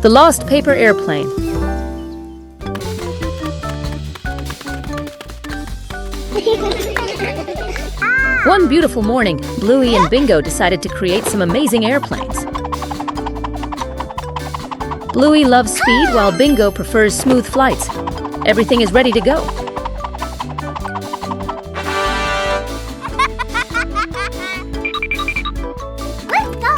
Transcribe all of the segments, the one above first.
The Lost Paper Airplane. One beautiful morning, Bluey and Bingo decided to create some amazing airplanes. Bluey loves speed while Bingo prefers smooth flights. Everything is ready to go. Let's go!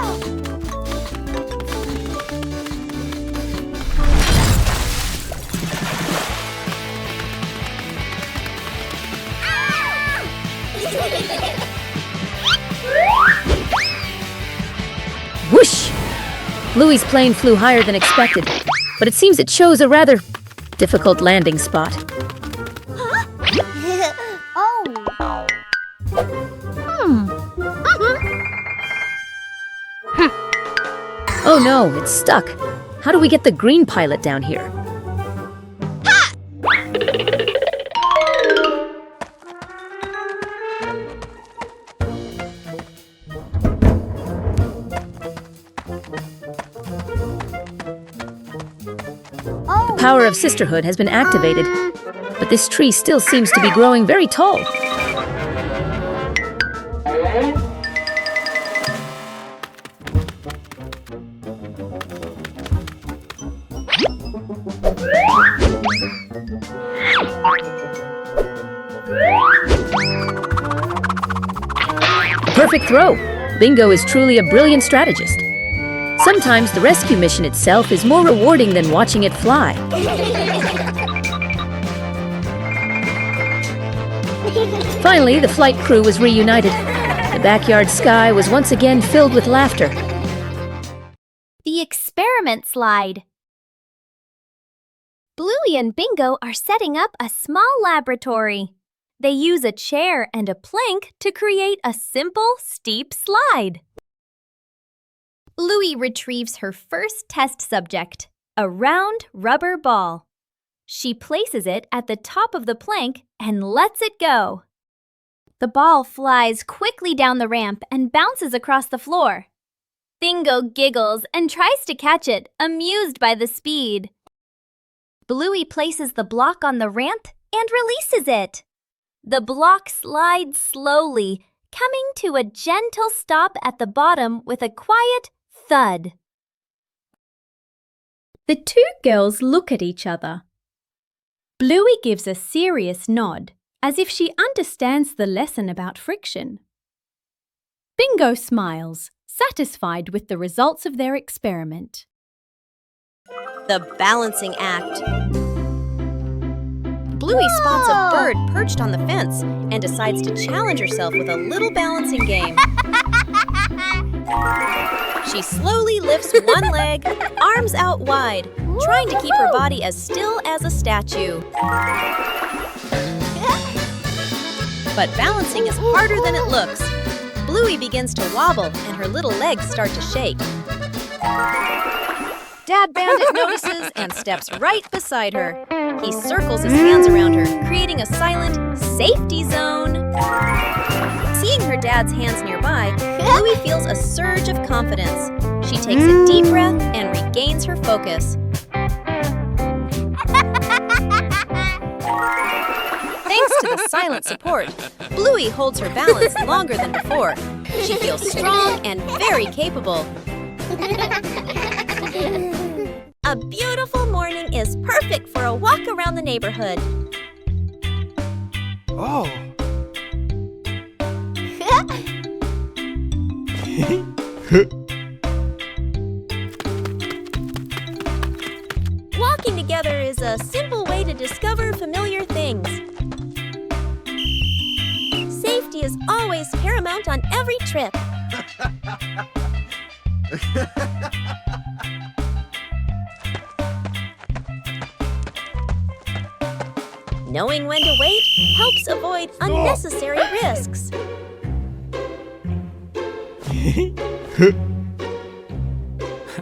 Whoosh! Bluey's plane flew higher than expected, but it seems it chose a rather difficult landing spot. Oh. Oh no, it's stuck. How do we get the green pilot down here? The power of sisterhood has been activated, but this tree still seems to be growing very tall. Perfect throw! Bingo is truly a brilliant strategist. Sometimes the rescue mission itself is more rewarding than watching it fly. Finally, the flight crew was reunited. The backyard sky was once again filled with laughter. The experiment slide. Bluey and Bingo are setting up a small laboratory. They use a chair and a plank to create a simple, steep slide. Bluey retrieves her first test subject, a round rubber ball. She places it at the top of the plank and lets it go. The ball flies quickly down the ramp and bounces across the floor. Bingo giggles and tries to catch it, amused by the speed. Bluey places the block on the ramp and releases it. The block slides slowly, coming to a gentle stop at the bottom with a quiet thud. The two girls look at each other. Bluey gives a serious nod, as if she understands the lesson about friction. Bingo smiles, satisfied with the results of their experiment. The balancing act. Bluey spots a bird perched on the fence and decides to challenge herself with a little balancing game. She slowly lifts one leg, arms out wide, trying to keep her body as still as a statue. But balancing is harder than it looks. Bluey begins to wobble and her little legs start to shake. Dad Bandit notices and steps right beside her. He circles his hands around her, creating a silent safety zone. Seeing her dad's hands nearby, Bluey feels a surge of confidence. She takes a deep breath and regains her focus. Thanks to the silent support, Bluey holds her balance longer than before. She feels strong and very capable. A beautiful morning is perfect for a walk around the neighborhood. Oh. Walking together is a simple way to discover familiar things. Safety is always paramount on every trip. Knowing when to wait helps avoid unnecessary risks.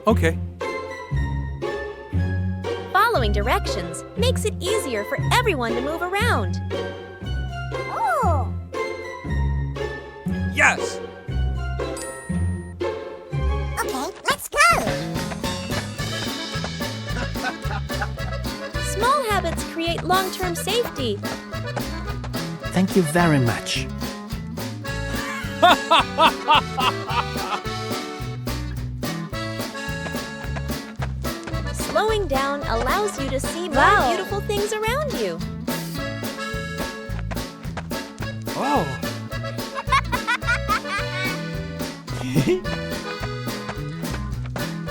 Okay. Following directions makes it easier for everyone to move around. Oh! Yes! Okay, let's go! create long-term safety. Thank you very much. Slowing down allows you to see more beautiful things around you. Oh.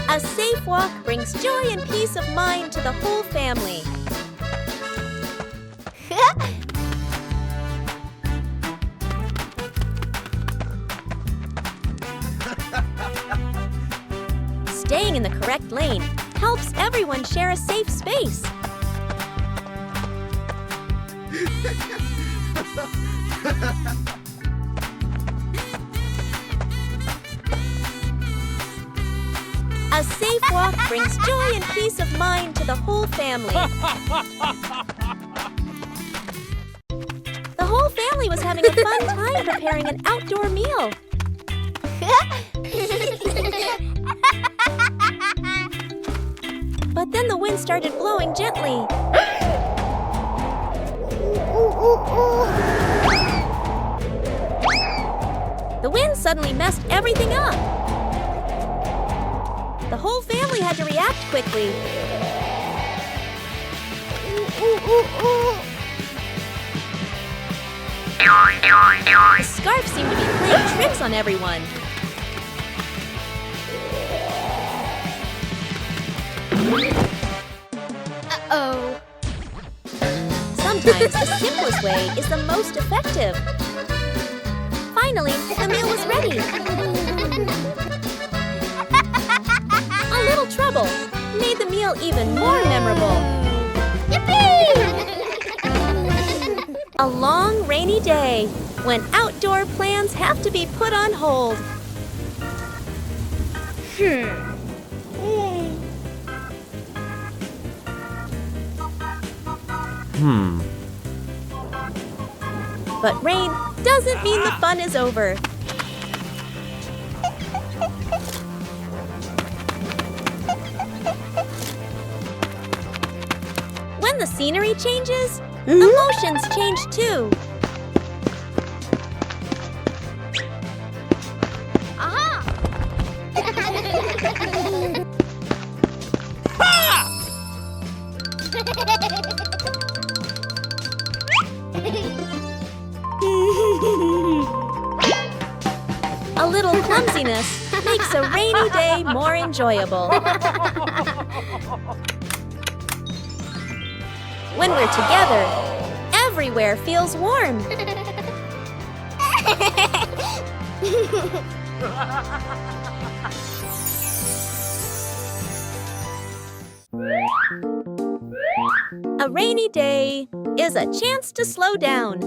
A safe walk brings joy and peace of mind to the whole family. Staying in the correct lane helps everyone share a safe space. A safe walk brings joy and peace of mind to the whole family. The whole family was having a fun time preparing an outdoor meal. But then the wind started blowing gently. The wind suddenly messed everything up. The whole family had to react quickly. The scarf seemed to be playing tricks on everyone. Uh-oh. Sometimes the simplest way is the most effective. Finally, the meal was ready. A little trouble made the meal even more memorable. Yippee! A long, rainy day when outdoor plans have to be put on hold. But rain doesn't mean the fun is over. When the scenery changes, emotions change too. Aha! A little clumsiness makes a rainy day more enjoyable. When we're together, everywhere feels warm. A rainy day is a chance to slow down.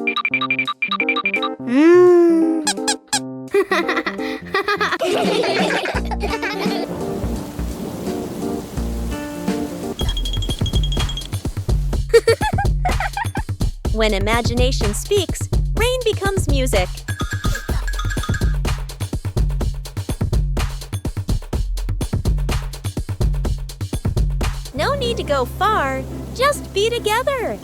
When imagination speaks, rain becomes music. No need to go far, just be together.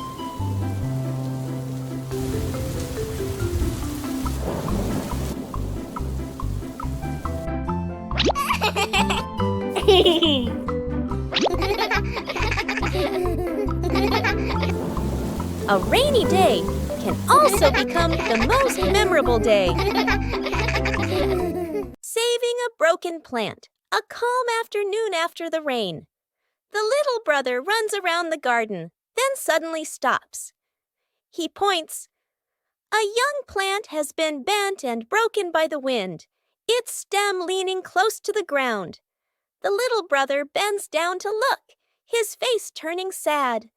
A rainy day can also become the most memorable day. Saving a broken plant, a calm afternoon after the rain. The little brother runs around the garden, then suddenly stops. He points. A young plant has been bent and broken by the wind, its stem leaning close to the ground. The little brother bends down to look, his face turning sad.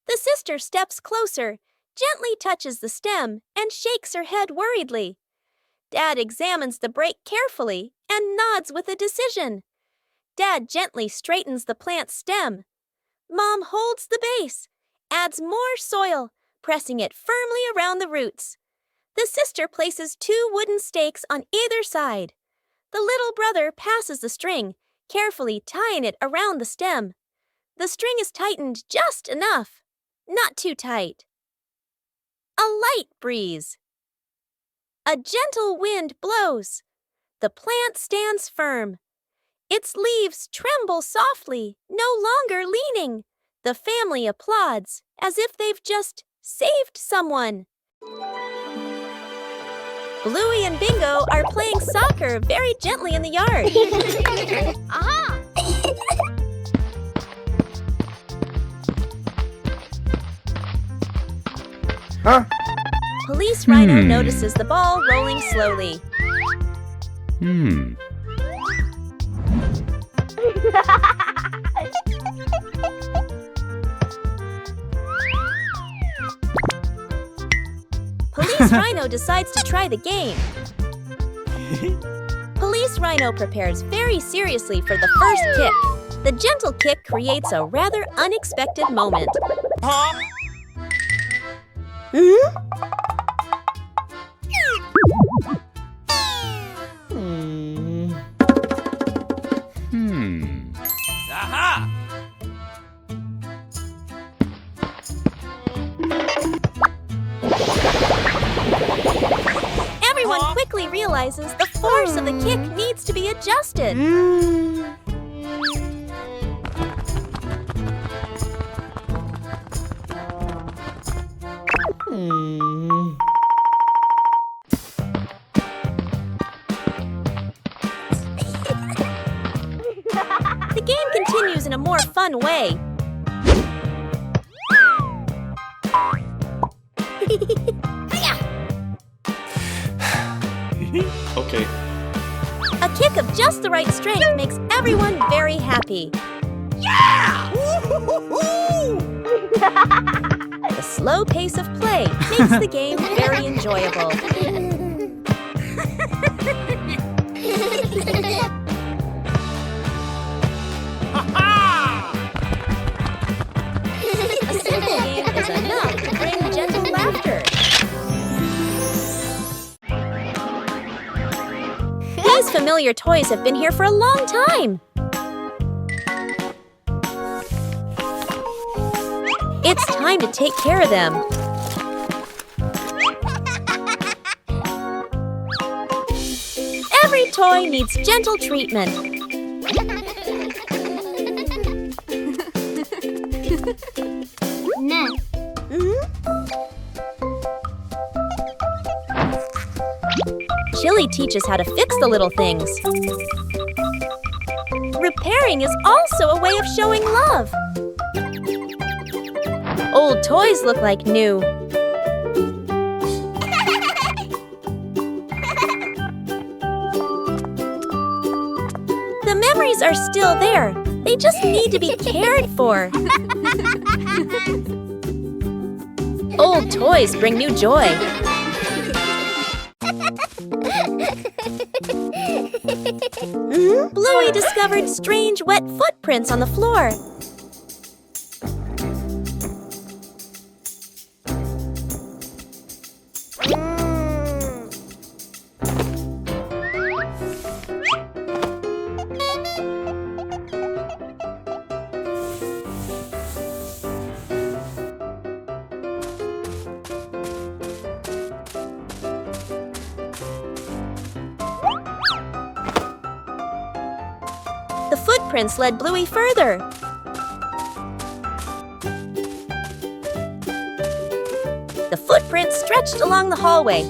The sister steps closer, gently touches the stem, and shakes her head worriedly. Dad examines the break carefully and nods with a decision. Dad gently straightens the plant's stem. Mom holds the base, adds more soil, pressing it firmly around the roots. The sister places 2 wooden stakes on either side. The little brother passes the string, carefully tying it around the stem. The string is tightened just enough. not too tight. A light breeze. A gentle wind blows. The plant stands firm. Its leaves tremble softly, no longer leaning. The family applauds as if they've just saved someone. Bluey and Bingo are playing soccer very gently in the yard. Aha! Huh? Police Rhino notices the ball rolling slowly. Police Rhino decides to try the game. Police Rhino prepares very seriously for the first kick. The gentle kick creates a rather unexpected moment. Aha! Everyone quickly realizes the force of the kick needs to be adjusted. The game continues in a more fun way. Okay. A kick of just the right strength makes everyone very happy. The slow pace of play makes the game very enjoyable. A simple game is enough to bring gentle laughter. These familiar toys have been here for a long time. It's time to take care of them. Every toy needs gentle treatment. Chili teaches how to fix the little things. Repairing is also a way of showing love. Old toys look like new. The memories are still there. They just need to be cared for. Old toys bring new joy. Bluey discovered strange wet footprints on the floor. The footprints led Bluey further. The footprints stretched along the hallway.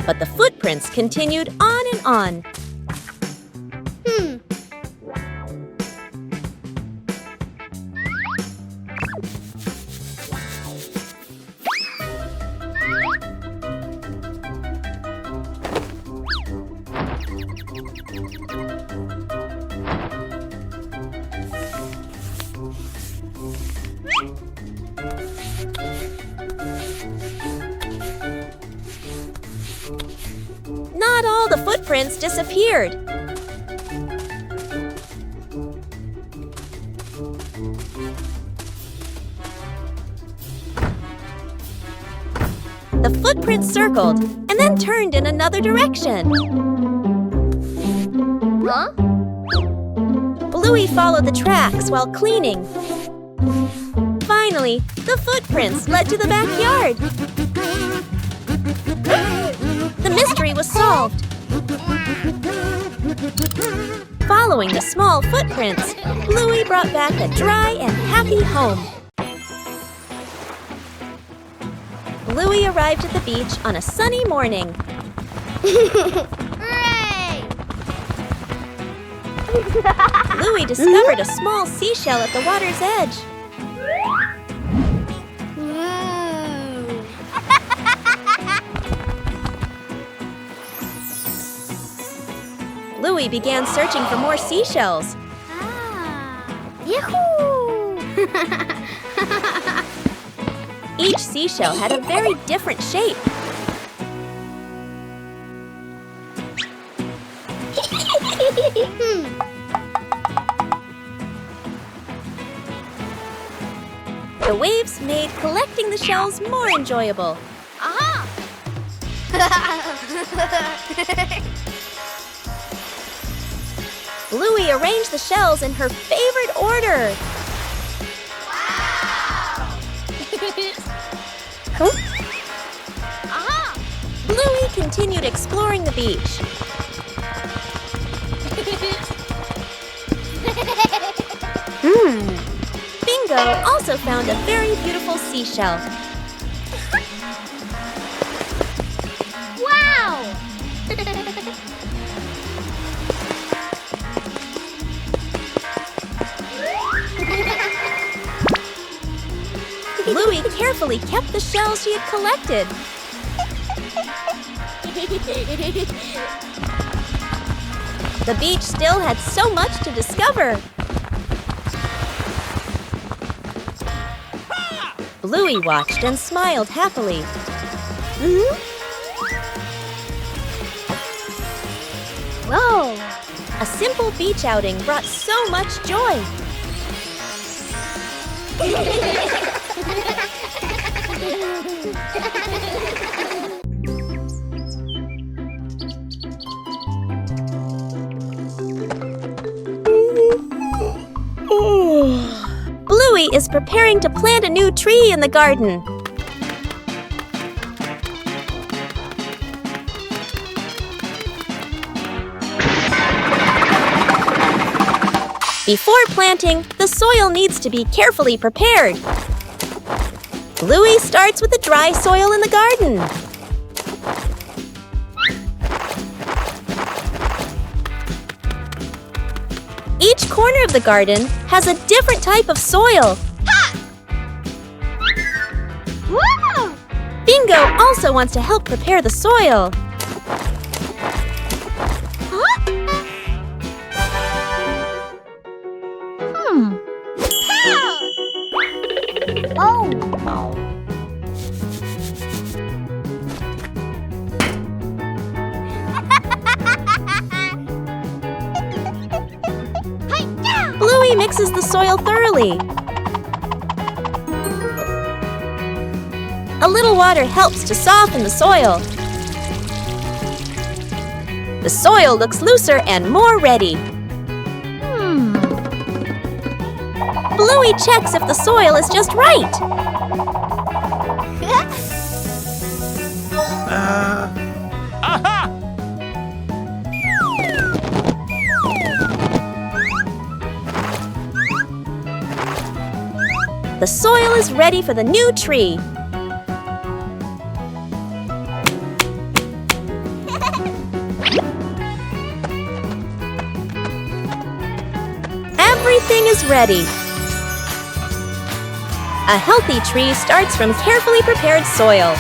But the footprints continued on and on. Not all the footprints disappeared. The footprints circled and then turned in another direction. Huh? Bluey followed the tracks while cleaning. Finally, the footprints led to the backyard. The mystery was solved. Following the small footprints, Bluey brought back a dry and happy home. Bluey arrived at the beach on a sunny morning. Hooray! Bluey discovered a small seashell at the water's edge. Bluey began searching for more seashells. Yahoo! Each seashell had a very different shape. The waves made collecting the shells more enjoyable. Bluey arranged the shells in her favorite order. Bluey continued exploring the beach. Bingo also found a very beautiful seashell. Wow! Bluey carefully kept the shells she had collected. The beach still had so much to discover. Bluey watched and smiled happily. Whoa! A simple beach outing brought so much joy. Bluey is preparing to plant a new tree in the garden. Before planting, the soil needs to be carefully prepared. Bluey starts with the dry soil in the garden. Each corner of the garden has a different type of soil. Whoa! Bingo also wants to help prepare the soil. Bluey mixes the soil thoroughly. A little water helps to soften the soil. The soil looks looser and more ready. Bluey checks if the soil is just right. The soil is ready for the new tree. Everything is ready. A healthy tree starts from carefully prepared soil.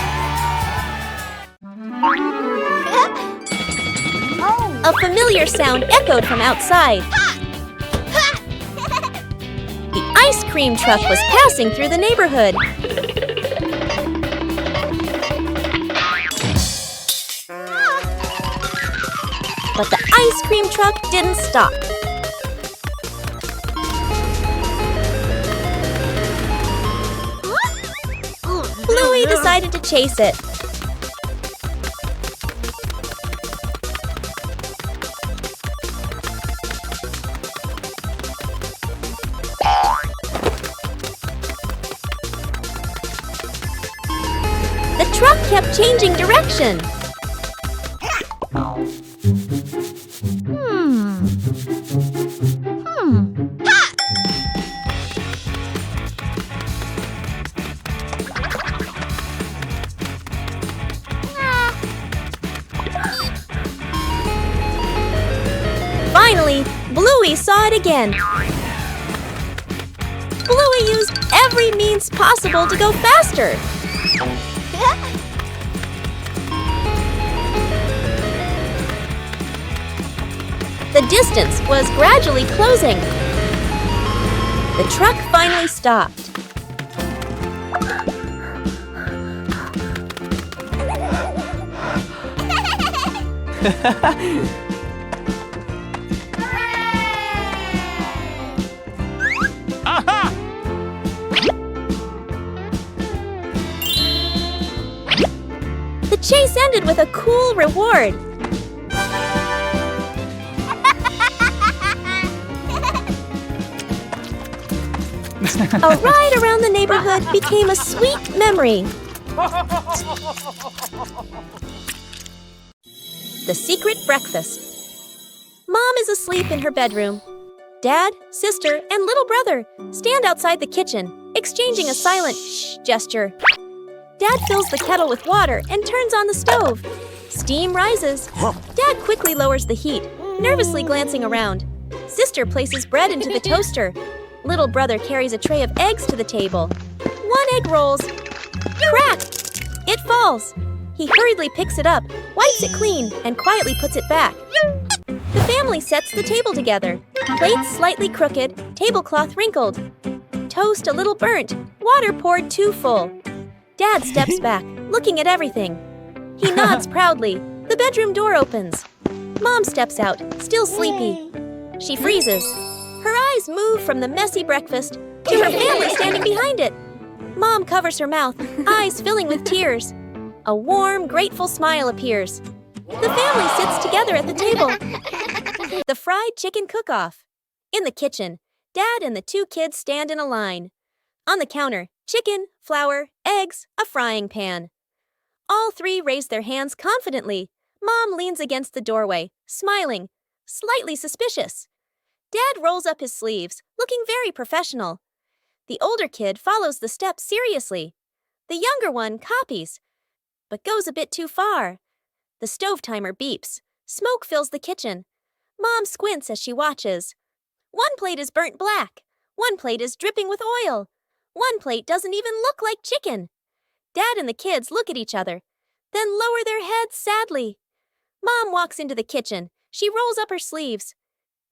A familiar sound echoed from outside. The ice cream truck was passing through the neighborhood. But the ice cream truck didn't stop. Bluey decided to chase it. truck kept changing direction. Finally, Bluey saw it again. Bluey used every means possible to go faster. The distance was gradually closing. The truck finally stopped. Aha! The chase ended with a cool reward. A ride around the neighborhood became a sweet memory. The secret breakfast. Mom is asleep in her bedroom. Dad, sister, and little brother stand outside the kitchen, exchanging a silent shh gesture. Dad fills the kettle with water and turns on the stove. Steam rises. Dad quickly lowers the heat, nervously glancing around. Sister places bread into the toaster. Little brother carries a tray of eggs to the table. One egg rolls. Crack! It falls. He hurriedly picks it up, wipes it clean, and quietly puts it back. The family sets the table together. Plates slightly crooked, tablecloth wrinkled. Toast a little burnt, water poured too full. Dad steps back, looking at everything. He nods proudly. The bedroom door opens. Mom steps out, still sleepy. She freezes. Her eyes move from the messy breakfast to her family standing behind it. Mom covers her mouth, eyes filling with tears. A warm, grateful smile appears. The family sits together at the table. The fried chicken cook-off. In the kitchen, Dad and the two kids stand in a line. On the counter, chicken, flour, eggs, a frying pan. All three raise their hands confidently. Mom leans against the doorway, smiling, slightly suspicious. Dad rolls up his sleeves, looking very professional. The older kid follows the steps seriously. The younger one copies, but goes a bit too far. The stove timer beeps. Smoke fills the kitchen. Mom squints as she watches. One plate is burnt black. One plate is dripping with oil. One plate doesn't even look like chicken. Dad and the kids look at each other, then lower their heads sadly. Mom walks into the kitchen. She rolls up her sleeves.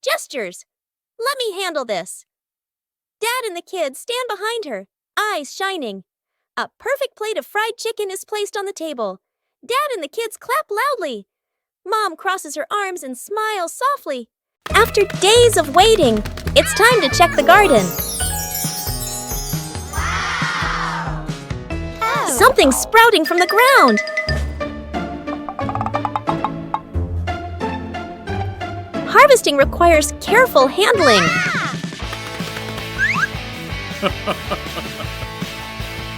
Gestures. Let me handle this. Dad and the kids stand behind her, eyes shining. A perfect plate of fried chicken is placed on the table. Dad and the kids clap loudly. Mom crosses her arms and smiles softly. After days of waiting, it's time to check the garden. Wow! Oh. Something's sprouting from the ground. Harvesting requires careful handling.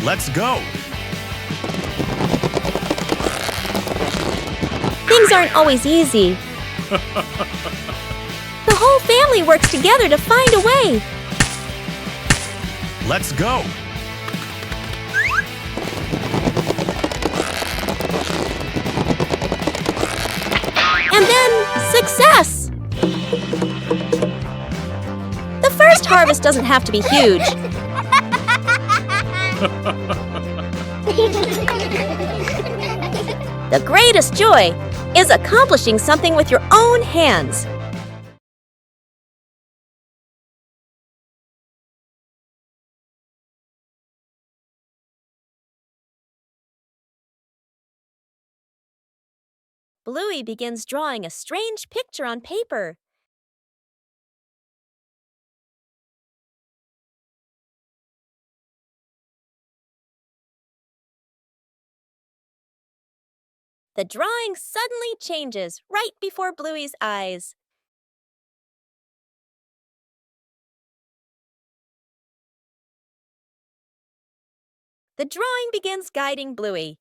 Let's go. Things aren't always easy. The whole family works together to find a way. Let's go. And then, success! The first harvest doesn't have to be huge. The greatest joy is accomplishing something with your own hands. Bluey begins drawing a strange picture on paper. The drawing suddenly changes right before Bluey's eyes. The drawing begins guiding Bluey.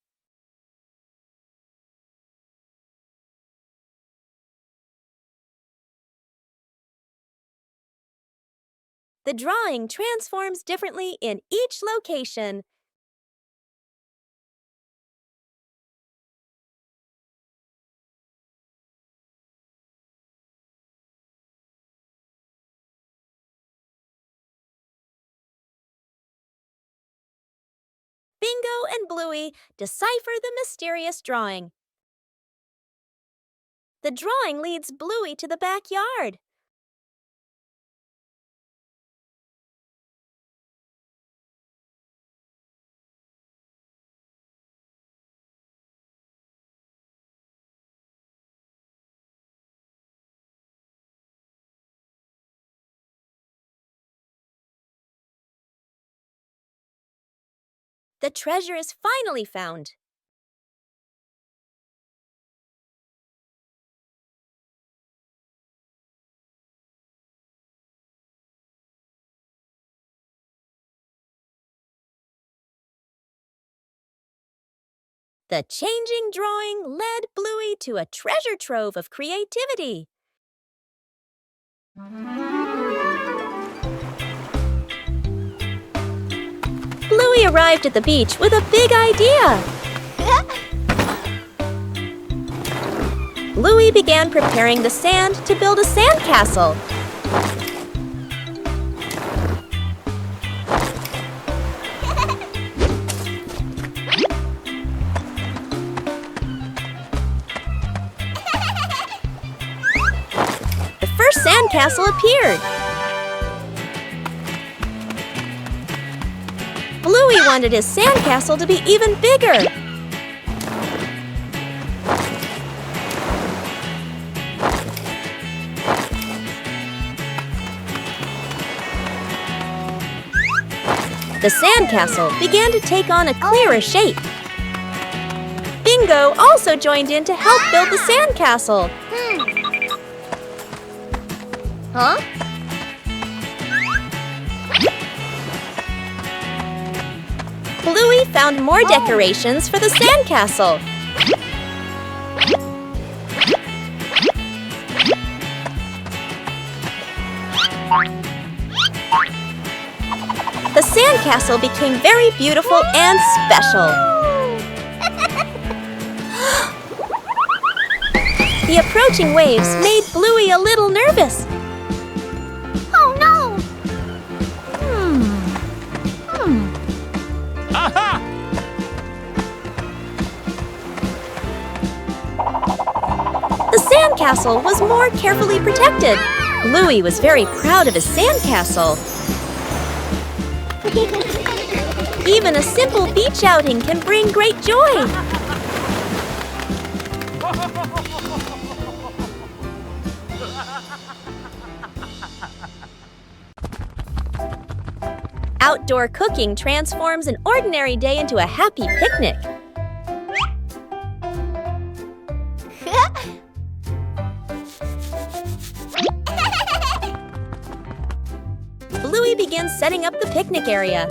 The drawing transforms differently in each location. Bingo and Bluey decipher the mysterious drawing. The drawing leads Bluey to the backyard. The treasure is finally found. The changing drawing led Bluey to a treasure trove of creativity. Bluey arrived at the beach with a big idea. Bluey began preparing the sand to build a sandcastle. The first sandcastle appeared. Bluey wanted his sandcastle to be even bigger. The sandcastle began to take on a clearer shape. Bingo also joined in to help build the sandcastle. Huh? Bluey found more decorations for the sandcastle. The sandcastle became very beautiful and special. The approaching waves made Bluey a little nervous. Oh no! Aha! The sandcastle was more carefully protected. Bluey was very proud of his sandcastle. Even a simple beach outing can bring great joy. Outdoor cooking transforms an ordinary day into a happy picnic. Bluey begins setting up the picnic area.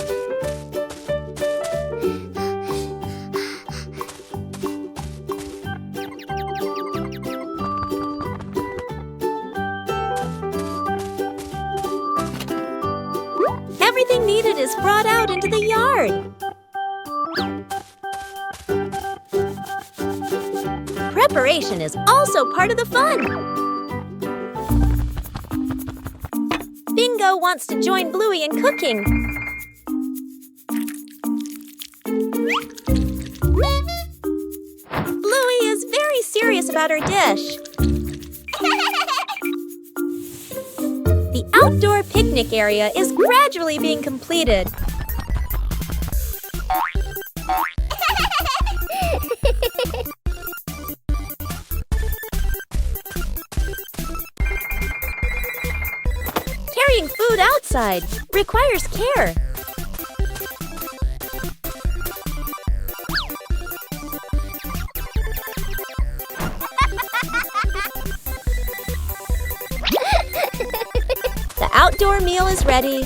Everything needed is brought out into the yard. Preparation is also part of the fun. Bingo wants to join Bluey in cooking. Bluey is very serious about her dish. The outdoor picnic area is gradually being completed. Carrying food outside requires care. The outdoor meal is ready.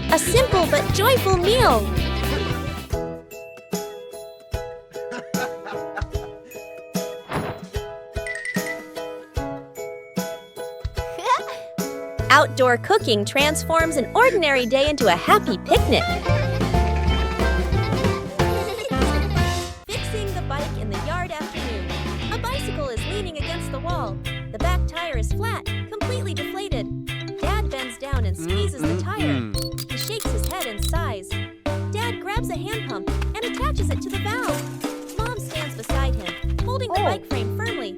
A A simple but joyful meal. Outdoor cooking transforms an ordinary day into a happy picnic. Fixing the bike in the yard afternoon. A bicycle is leaning against the wall. The back tire is flat, completely deflated. Dad bends down and squeezes the tire. He shakes his head and sighs. Dad grabs a hand pump and attaches it to the valve. Mom stands beside him, holding the bike frame firmly.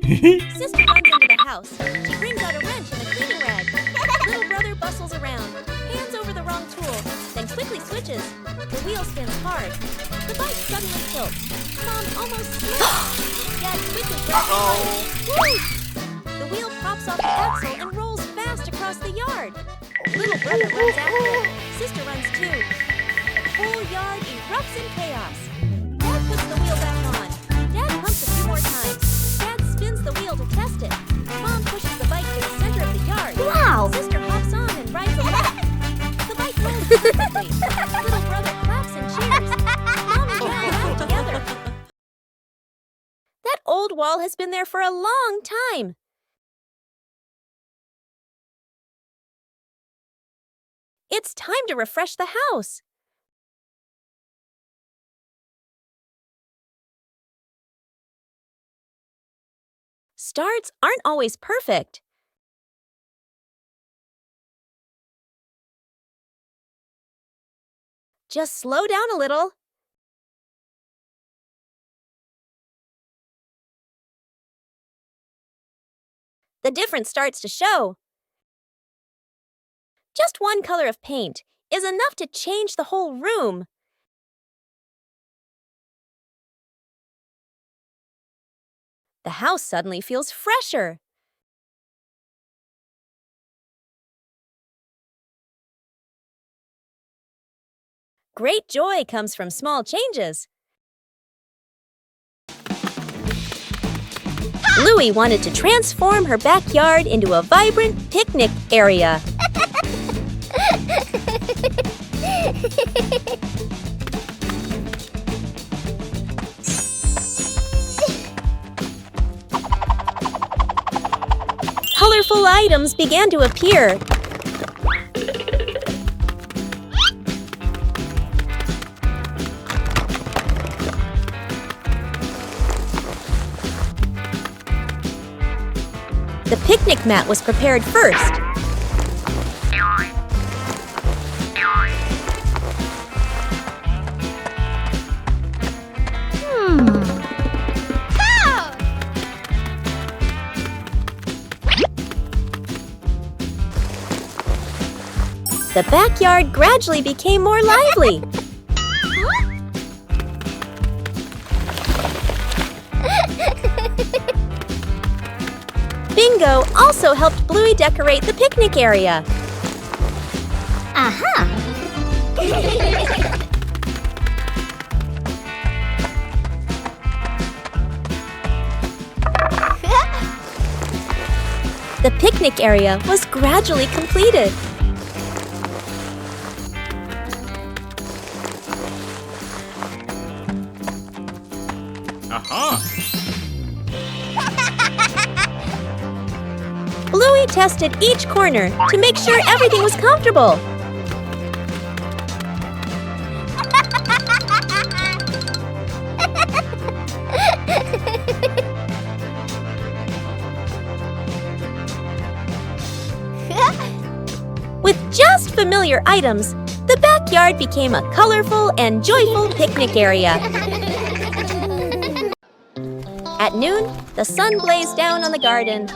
Sister runs into the house. She brings out a wrench and a cleaning rag. Little brother bustles around, hands over the wrong tool, then quickly switches. The wheel spins hard. The bike suddenly tilts. Mom almost slips. Dad quickly grabs the bike. The wheel pops off the axle and rolls fast across the yard. Little brother runs after it. Sister runs too. The whole yard erupts in chaos. Dad puts the wheel back on. Dad pumps a few more times. Dad spins the wheel to test it. Mom pushes the bike to the center of the yard. Wow! Sister hops on and rides along. The bike rolls perfectly. Little brother claps and cheers. Mom and Dad laugh together. That old wall has been there for a long time. It's time to refresh the house. Starts aren't always perfect. Just slow down a little. The difference starts to show. Just one color of paint is enough to change the whole room. The house suddenly feels fresher. Great joy comes from small changes. Bluey wanted to transform her backyard into a vibrant picnic area. Colorful items began to appear. The picnic mat was prepared first. The backyard gradually became more lively. Bingo also helped Bluey decorate the picnic area. Aha! The picnic area was gradually completed. Aha! Bluey tested each corner to make sure everything was comfortable. With just familiar items, the backyard became a colorful and joyful picnic area. At noon, the sun blazed down on the garden.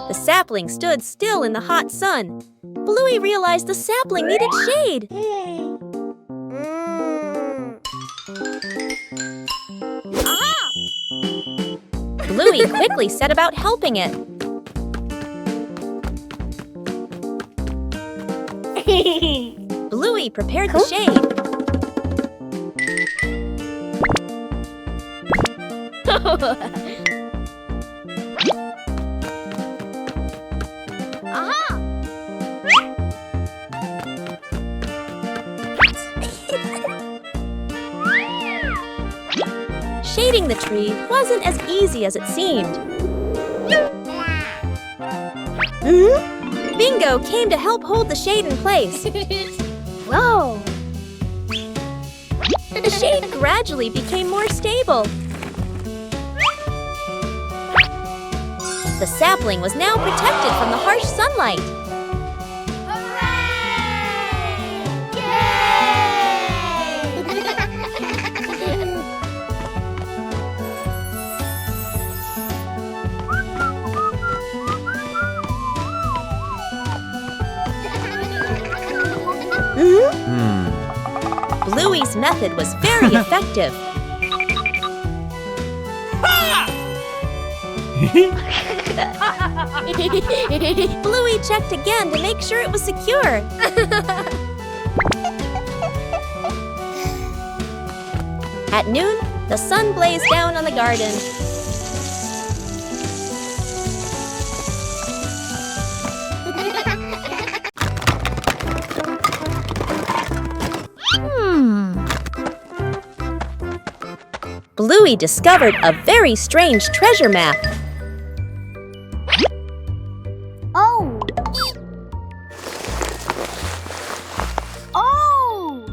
The sapling stood still in the hot sun. Bluey realized the sapling needed shade. Bluey quickly set about helping it. Bluey prepared the shade. Shading the tree wasn't as easy as it seemed. Bingo came to help hold the shade in place. Whoa! The shade gradually became more stable. The sapling was now protected from the harsh sunlight. Bluey's method was very effective. Bluey checked again to make sure it was secure. At noon, the sun blazed down on the garden. Bluey discovered a very strange treasure map. Oh! Oh!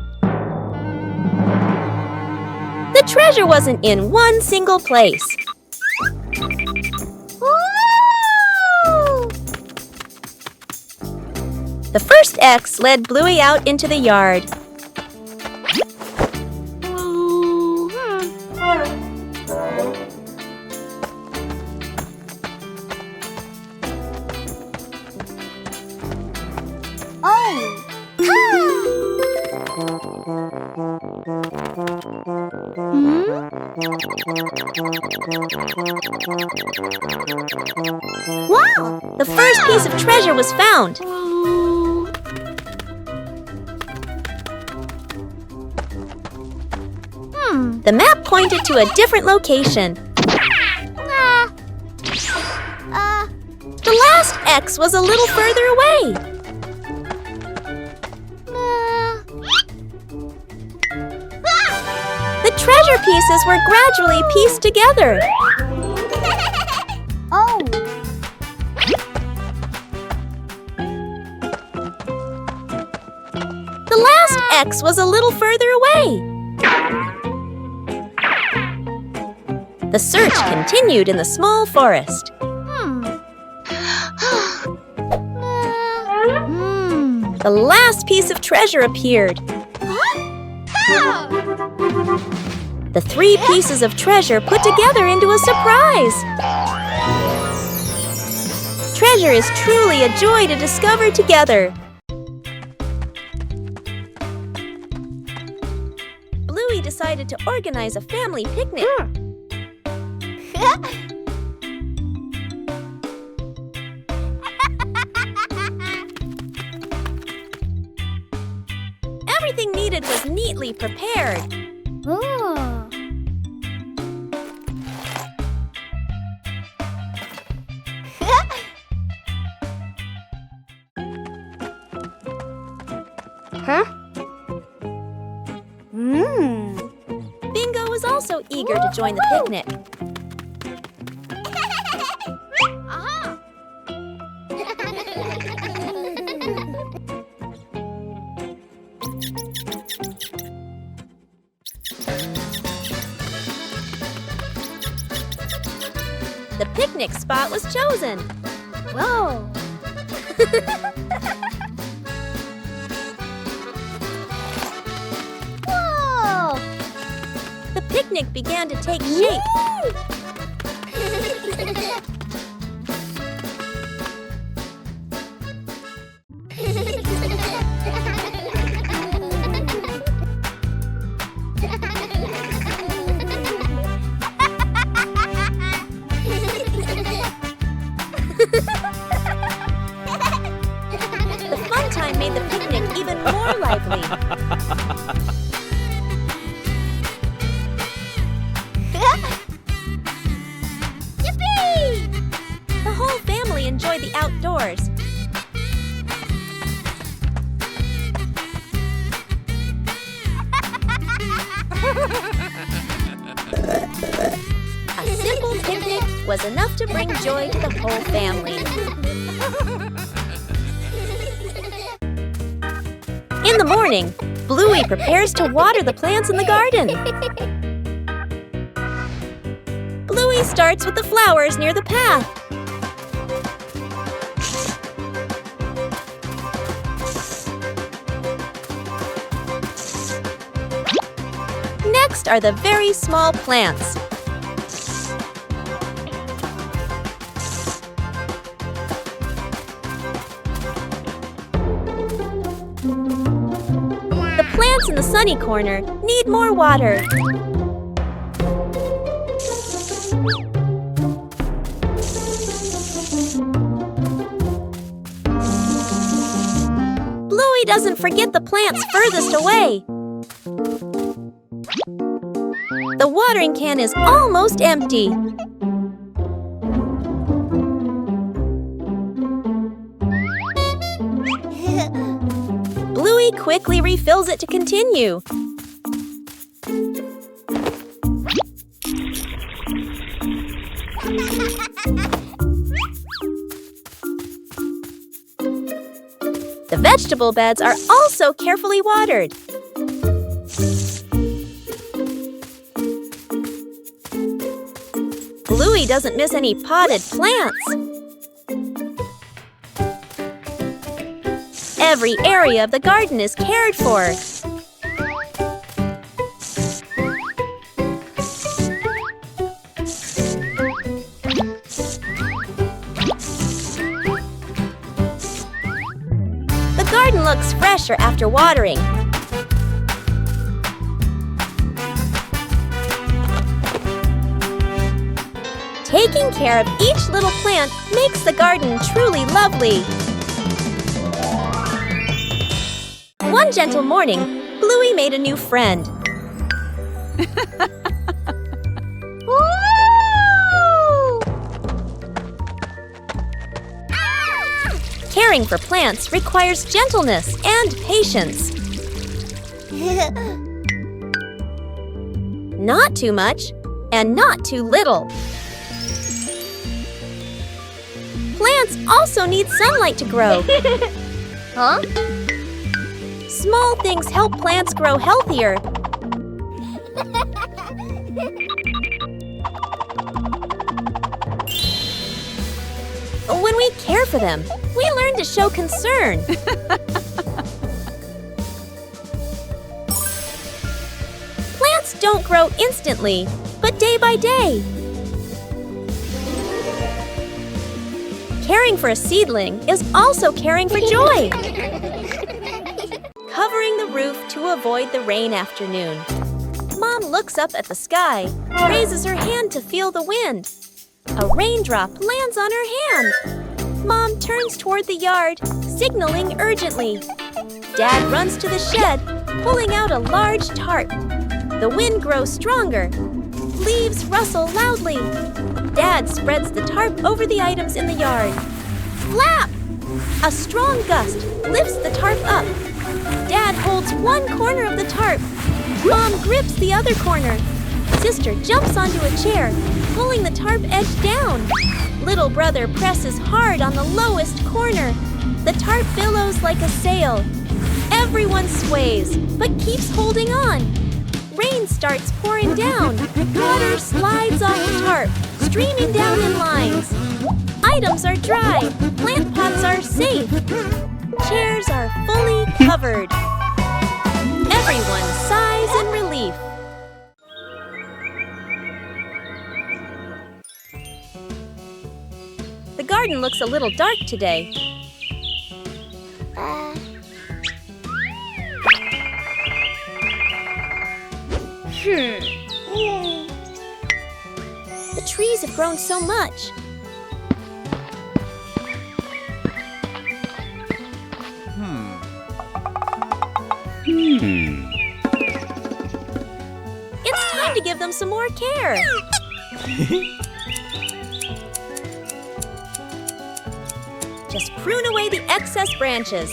The treasure wasn't in one single place. Woo! The first X led Bluey out into the yard. Wow! The first piece of treasure was found. The map pointed to a different location. The last X was a little further away. The treasure pieces were gradually pieced together. Oh! The last X was a little further away. The search continued in the small forest. The last piece of treasure appeared. The three pieces of treasure put together into a surprise. Treasure is truly a joy to discover together. Bluey decided to organize a family picnic. Everything needed was neatly prepared. Oh! Huh? Bingo was also eager to join the picnic. The picnic spot was chosen. Whoa! Whoa! The picnic began to take shape. The fun time made the picnic even more lively. enjoy the outdoors. A simple picnic was enough to bring joy to the whole family. In the morning, Bluey prepares to water the plants in the garden. Bluey starts with the flowers near the path. Next are the very small plants. The plants in the sunny corner need more water. Bluey doesn't forget the plants furthest away. The watering can is almost empty. Bluey quickly refills it to continue. The vegetable beds are also carefully watered. Bluey doesn't miss any potted plants. Every area of the garden is cared for. The garden looks fresher after watering. Taking care of each little plant makes the garden truly lovely. One gentle morning, Bluey made a new friend. Caring for plants requires gentleness and patience. Not too much and not too little. Plants also need sunlight to grow. Huh? Small things help plants grow healthier. When we care for them, we learn to show concern. Plants don't grow instantly, but day by day. Caring for a seedling is also caring for joy. Covering the roof to avoid the rain afternoon. Mom looks up at the sky, raises her hand to feel the wind. A raindrop lands on her hand. Mom turns toward the yard, signaling urgently. Dad runs to the shed, pulling out a large tarp. The wind grows stronger. Leaves rustle loudly. Dad spreads the tarp over the items in the yard. Flap! A strong gust lifts the tarp up. Dad holds one corner of the tarp. Mom grips the other corner. Sister jumps onto a chair, pulling the tarp edge down. Little brother presses hard on the lowest corner. The tarp billows like a sail. Everyone sways, but keeps holding on. Rain starts pouring down. Water slides off the tarp, streaming down in lines. Items are dry. Plant pots are safe. Chairs are fully covered. Everyone sighs in relief. The garden looks a little dark today. The trees have grown so much. It's time to give them some more care. Just prune away the excess branches.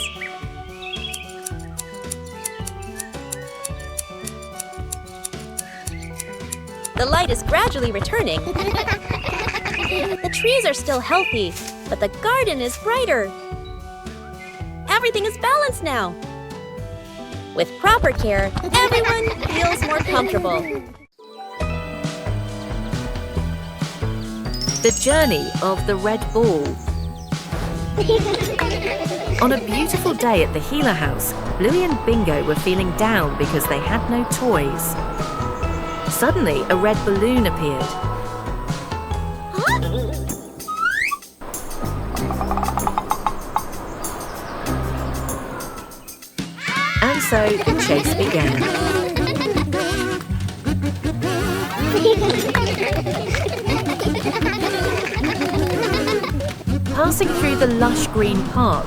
The light is gradually returning. The trees are still healthy, but the garden is brighter. Everything is balanced now. With proper care, everyone feels more comfortable. The journey of the red ball. On a beautiful day at the Healer house, Bluey and Bingo were feeling down because they had no toys. Suddenly, a red balloon appeared. And so the chase began. Passing through the lush green park.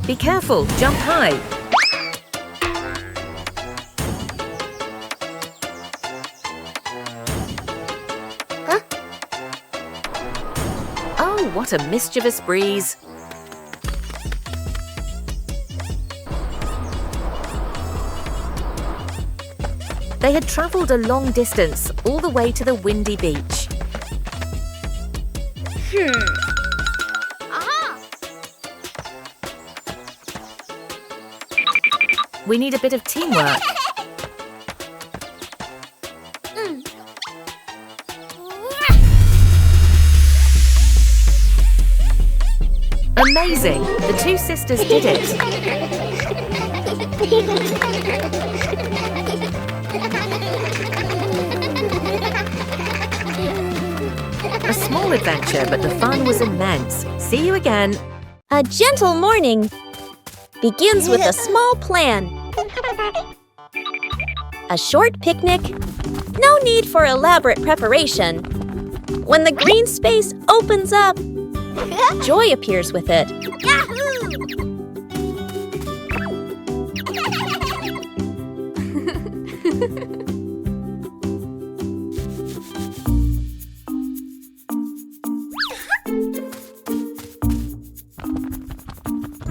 Be careful, jump high. Oh, what a mischievous breeze. They had travelled a long distance, all the way to the windy beach. We need a bit of teamwork. Amazing! The two sisters did it. A small adventure, but the fun was immense. See you again. A gentle morning begins with a small plan. A short picnic, no need for elaborate preparation. When the green space opens up, joy appears with it.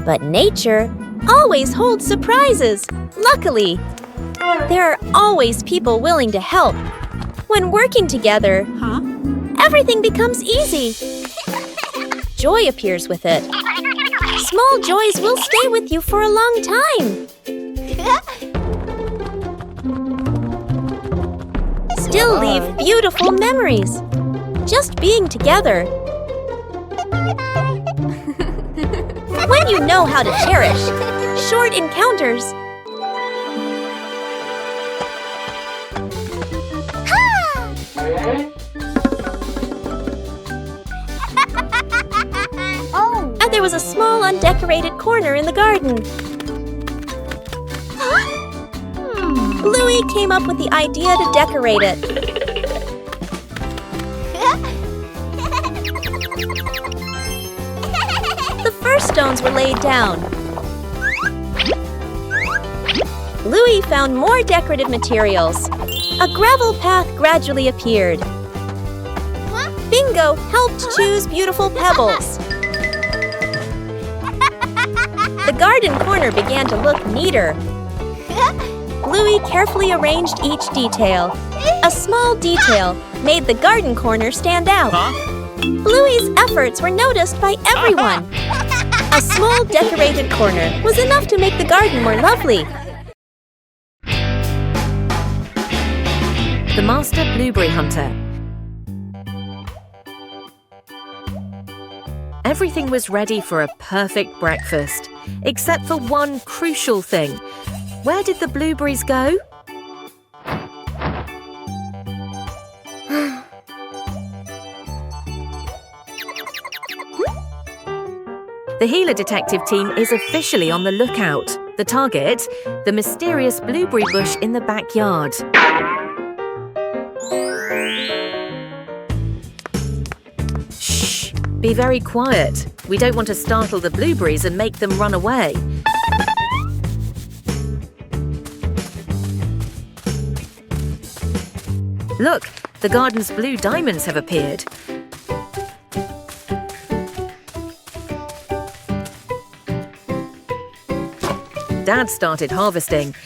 But nature always holds surprises. Luckily, there are always people willing to help. When working together, everything becomes easy. Joy appears with it. Small joys will stay with you for a long time. Still leave beautiful memories. Just being together. When you know how to cherish short encounters. And there was a small undecorated corner in the garden. Bluey came up with the idea to decorate it. The first stones were laid down. Bluey found more decorative materials. A gravel path gradually appeared. Bingo helped choose beautiful pebbles. The garden corner began to look neater. Bluey carefully arranged each detail. A small detail made the garden corner stand out. Bluey's efforts were noticed by everyone. A small decorated corner was enough to make the garden more lovely. The Master Blueberry Hunter. Everything was ready for a perfect breakfast, except for one crucial thing. Where did the blueberries go? The Healer Detective team is officially on the lookout. The target, the mysterious blueberry bush in the backyard. Shh! Be very quiet. We don't want to startle the blueberries and make them run away. Look, the garden's blue diamonds have appeared. Dad started harvesting.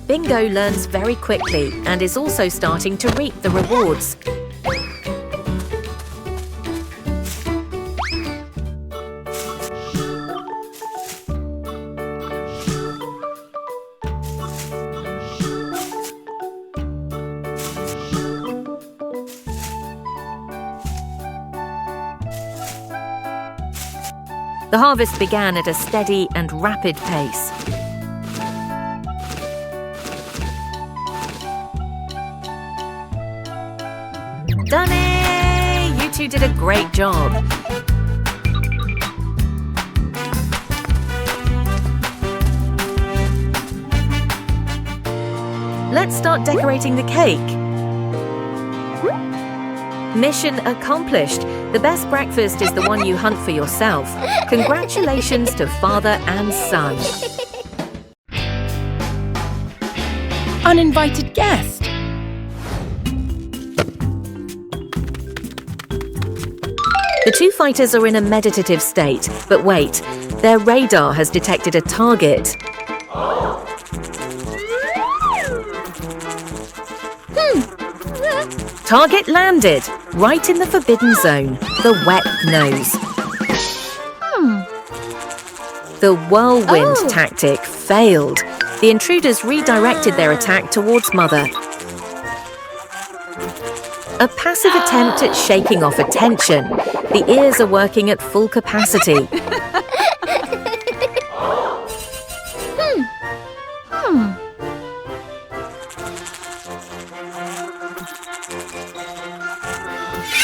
Bingo learns very quickly and is also starting to reap the rewards. The harvest began at a steady and rapid pace. Done it! You two did a great job. Let's start decorating the cake. Mission accomplished. The best breakfast is the one you hunt for yourself. Congratulations to father and son. Uninvited guest. The two fighters are in a meditative state, but wait, their radar has detected a target. Target landed, right in the forbidden zone, the wet nose. The whirlwind tactic failed. The intruders redirected their attack towards Mother. A passive attempt at shaking off attention. The ears are working at full capacity.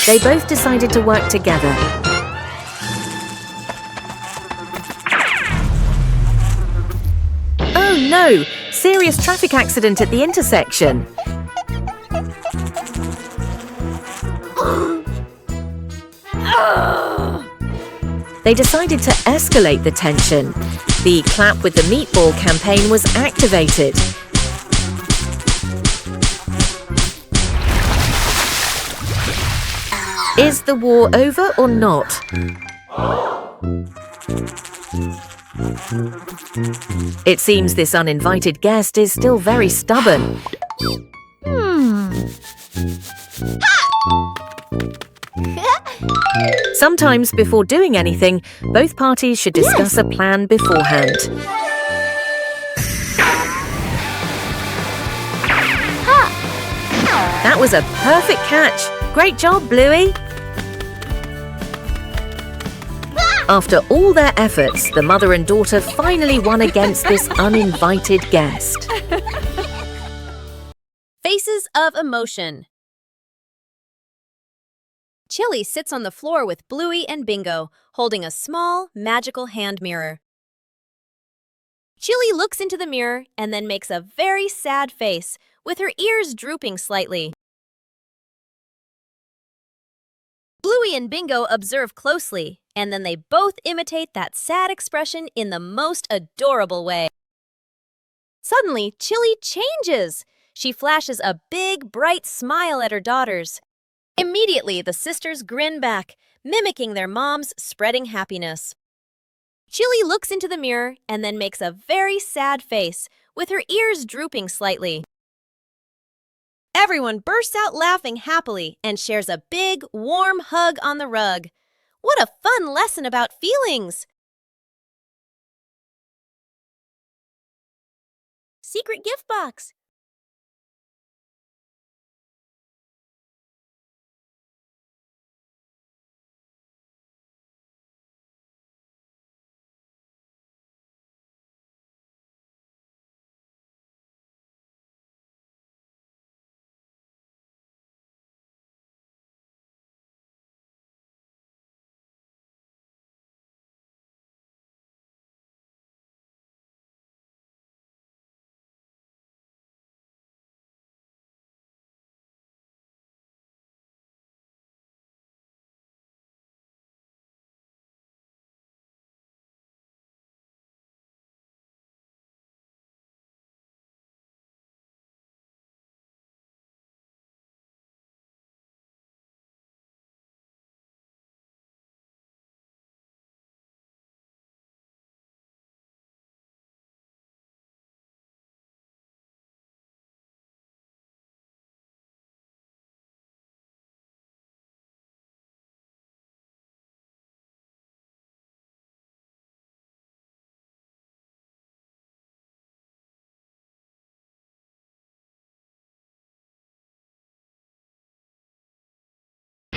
They both decided to work together. Oh no! Serious traffic accident at the intersection. They decided to escalate the tension. The Clap with the Meatball campaign was activated. Is the war over or not? It seems this uninvited guest is still very stubborn. Sometimes before doing anything, both parties should discuss a plan beforehand. That was a perfect catch. Great job, Bluey. After all their efforts, the mother and daughter finally won against this uninvited guest. Faces of emotion. Chili sits on the floor with Bluey and Bingo, holding a small, magical hand mirror. Chili looks into the mirror and then makes a very sad face, with her ears drooping slightly. Bluey and Bingo observe closely, and then they both imitate that sad expression in the most adorable way. Suddenly, Chili changes. She flashes a big, bright smile at her daughters. Immediately, the sisters grin back, mimicking their mom's spreading happiness. Chili looks into the mirror and then makes a very sad face, with her ears drooping slightly. Everyone bursts out laughing happily and shares a big, warm hug on the rug. What a fun lesson about feelings! Secret gift box.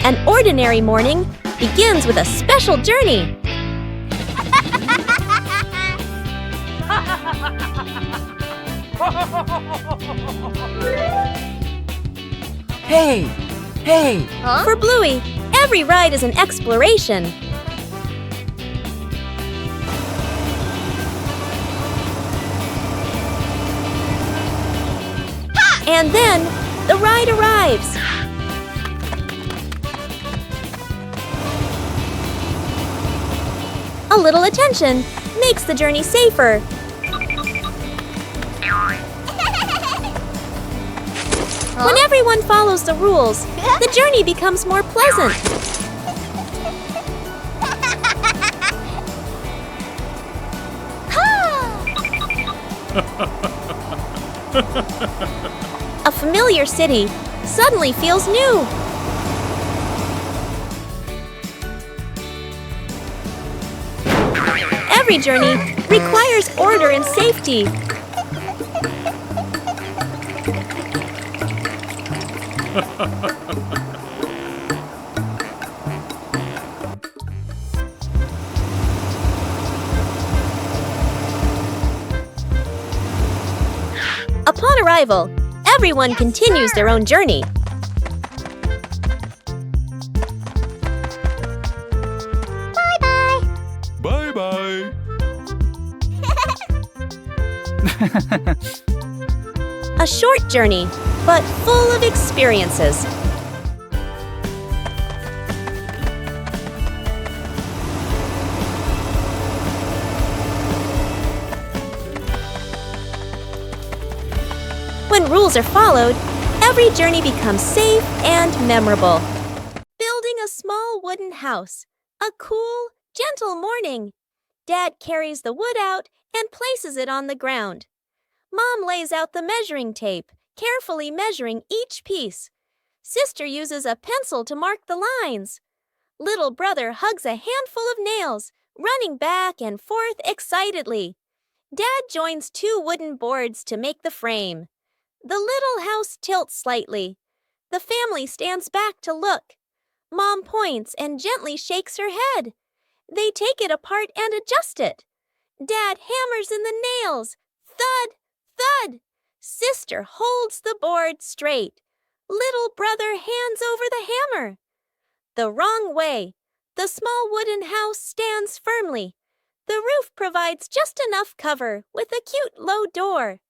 An ordinary morning begins with a special journey. Hey! Hey! For Bluey, every ride is an exploration. And then, the ride arrives. A little attention makes the journey safer. When everyone follows the rules, the journey becomes more pleasant. A familiar city suddenly feels new. Every journey requires order and safety. Upon arrival, everyone continues their own journey. Bye-bye. A short journey, but full of experiences. When rules are followed, every journey becomes safe and memorable. Building a small wooden house. A cool, gentle morning. Dad carries the wood out and places it on the ground. Mom lays out the measuring tape, carefully measuring each piece. Sister uses a pencil to mark the lines. Little brother hugs a handful of nails, running back and forth excitedly. Dad joins two wooden boards to make the frame. The little house tilts slightly. The family stands back to look. Mom points and gently shakes her head. They take it apart and adjust it. Dad hammers in the nails. Thud, thud. Sister holds the board straight. Little brother hands over the hammer. The wrong way. The small wooden house stands firmly. The roof provides just enough cover with a cute low door.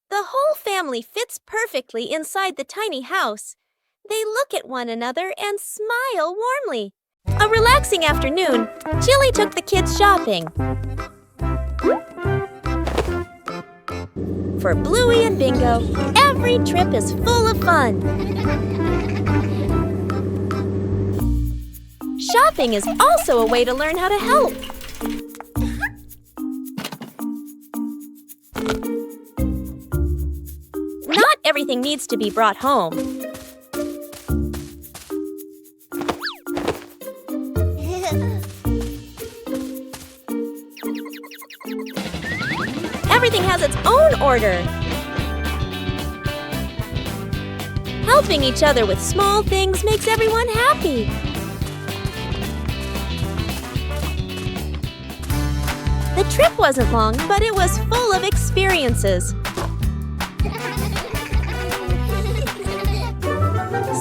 The whole family fits perfectly inside the tiny house. They look at one another and smile warmly. A relaxing afternoon, Chili took the kids shopping. For Bluey and Bingo, every trip is full of fun. Shopping is also a way to learn how to help. Not everything needs to be brought home. Everything has its own order. Helping each other with small things makes everyone happy. The trip wasn't long, but it was full of experiences.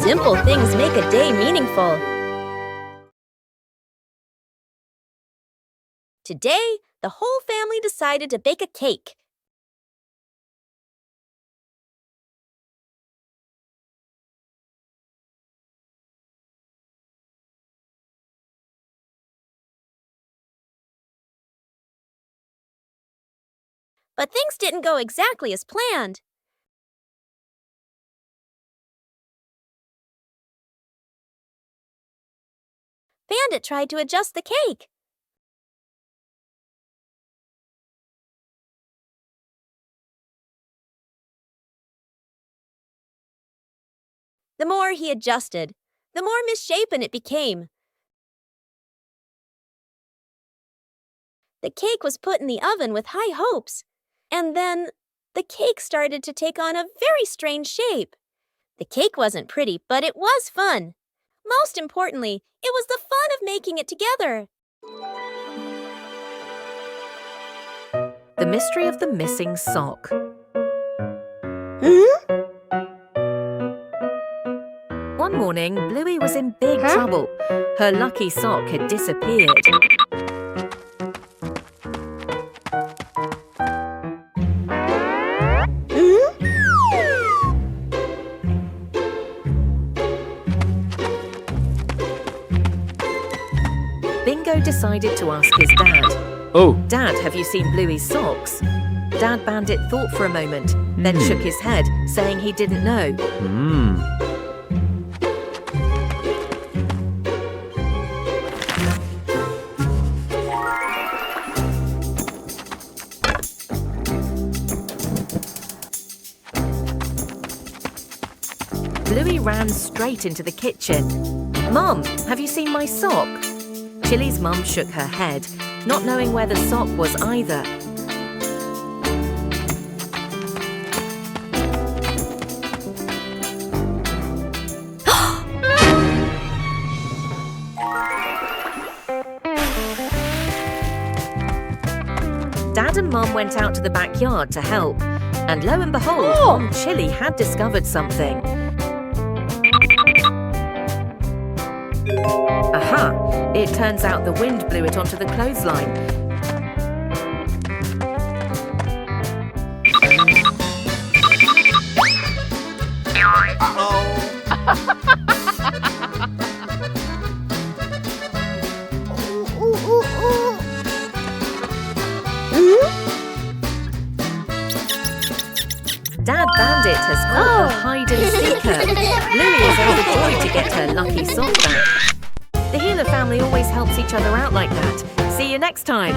Simple things make a day meaningful. Today, the whole family decided to bake a cake. But things didn't go exactly as planned. Bandit tried to adjust the cake. The more he adjusted, the more misshapen it became. The cake was put in the oven with high hopes, and then the cake started to take on a very strange shape. The cake wasn't pretty, but it was fun. Most importantly, it was the fun of making it together. The mystery of the missing sock. One morning, Bluey was in big trouble. Her lucky sock had disappeared. Bingo decided to ask his dad. Oh, Dad, have you seen Bluey's socks? Dad Bandit thought for a moment, then shook his head, saying he didn't know. Bluey ran straight into the kitchen. Mom, have you seen my sock? Chili's mum shook her head, not knowing where the sock was either. Dad and Mum went out to the backyard to help, and lo and behold, Mom Chili had discovered something. Aha! It turns out the wind blew it onto the clothesline. Dad Bandit has caught the hide-and-seeker. Bluey is overjoyed to get her lucky sock back. The Healer family always helps each other out like that. See you next time.